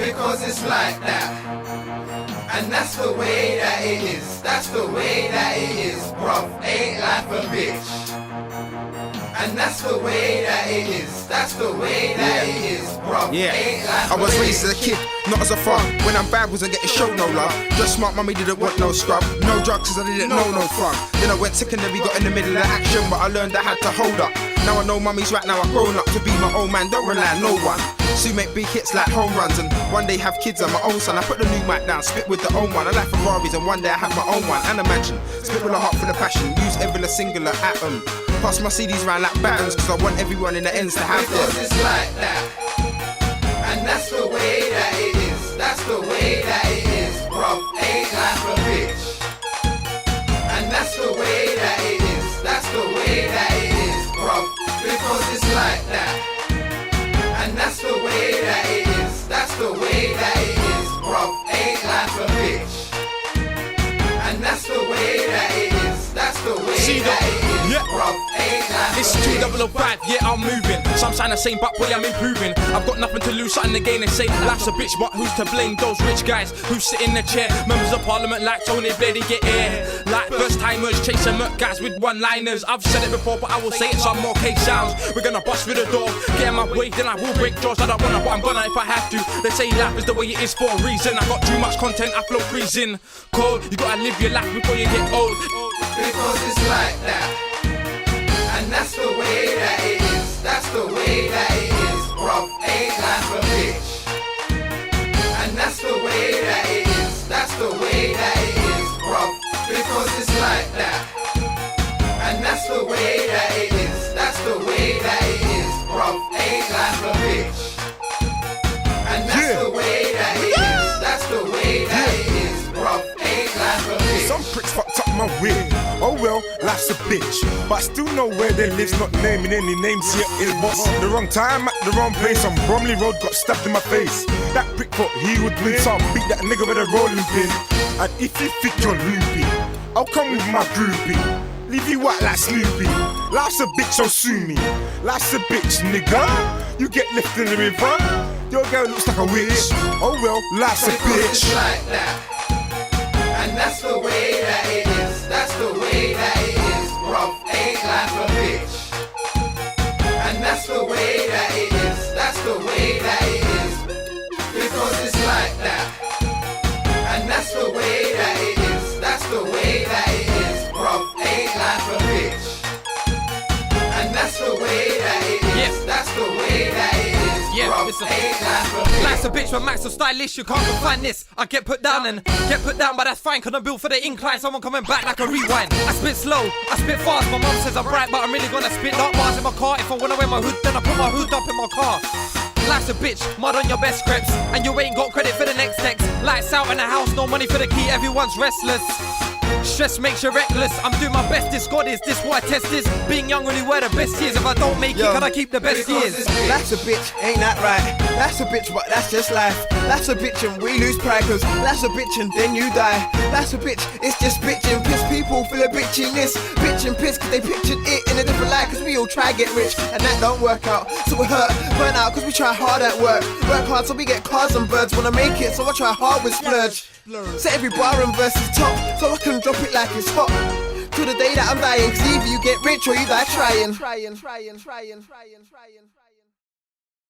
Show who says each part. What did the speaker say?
Speaker 1: because it's like that. And that's the way that it is, that's the way that it is, bruv, ain't life a bitch. And that's the way that it is, that's the way that it is, bruv, ain't life a bitch.
Speaker 2: I was raised as a kid, not as a fun. When I'm bad, wasn't getting shown no love. Just smart, mummy didn't want no scrub. No drugs, cause I didn't know no fun. Then I went secondary, got in the middle of action, but I learned I had to hold up. Now I know mummy's right, now I've grown up to be my own man, don't rely on no one. Soon make big hits like home runs, and one day have kids and my own son. I put the new mic down, spit with the own one. I like Ferraris, and one day I have my own one. And imagine, spit with a heart full of passion, use every singular atom. Pass my CDs round like battens, cause I want everyone in the ends to have them.
Speaker 1: Because it's like that, and that's the way that it is, that's the way that it is, bruv, ain't life a bitch. And that's the way that it is, that's the way that it is, bruv, because it's like that. And that's the way that it is, that's the way that it is, bruv, ain't life a bitch. And that's the way that it is, that's the way that it is, bruv, ain't life a bitch.
Speaker 3: It's 2005, yeah, I'm moving. Some sign the same, but boy, I'm improving. I've got nothing to lose, something to gain. They say life's a bitch, but who's to blame? Those rich guys who sit in the chair. Members of parliament like Tony Blair, they get air. Like first timers, chasing murk guys with one-liners. I've said it before, but I will say it some more. Ksounds, we're gonna bust through the door. Get in my way, then I will break jaws. I don't wanna, but I'm gonna if I have to. They say life is the way it is for a reason. I got too much content, I flow freezing cold. You gotta live your life before you get old.
Speaker 1: Because it's like that. And that's the way that it is, that's the way that it is, bruv, ain't life a bitch. And that's the way that it is, that's the way that it is, bruv, because it's like that. And that's the way that it is, that's the way that it is, bruv, ain't life a bitch. And that's the way that it is, that's the way that it is, bruv, ain't life a bitch.
Speaker 4: Some pricks fucked up my way. Oh well, life's a bitch, but I still know where they live. Not naming any names yet, it was the wrong time at the wrong place. On Bromley Road, got stabbed in my face. That prick thought he would win, so I beat that nigga with a rolling pin. And if you think you're loopy, I'll come with my groupie. Leave you white like Snoopy. Life's a bitch, so sue me. Life's a bitch, nigga. You get left in the river. Your girl looks like a witch. Oh well, life's a bitch.
Speaker 1: It's like that. And that's the way that it is, that's the way that it is, bruv, ain't life a bitch. And that's the way that it is, that's the way that it is, because it's like that. And that's the way that it is, that's the way that it is, bruv, ain't life a bitch. And that's the way that it is, that's the way that it is, bruv, ain't life a bitch.
Speaker 3: Life's a bitch, but Max so stylish, you can't find this. I get put down and get put down, but that's fine, cause I'm built for the incline. Someone coming back like a rewind. I spit slow, I spit fast. My mom says I'm bright, but I'm really gonna spit dark bars in my car. If I wanna wear my hood, then I put my hood up in my car. Life's a bitch, mud on your best scraps, and you ain't got credit for the next text. Lights out in the house, no money for the key, everyone's restless. Stress makes you reckless. I'm doing my best, this God is this what I test is. Being young really were the best years. If I don't make it, can I keep the best years?
Speaker 5: That's a bitch, ain't that right? That's a bitch, but that's just life. That's a bitch and we lose pride, cause that's a bitch and then you die. That's a bitch, it's just bitchin'. Piss people feel a bitchiness. Bitch and piss cause they pictured it in a different light, cause we all try get rich and that don't work out. So we hurt, burn out cause we try hard at work. Work hard so we get cars and birds. Wanna make it so I try hard with splurge. Set every bar and verse is top, so I can drop it like it's hot. Till the day that I'm dying, cause either you get rich or you die trying.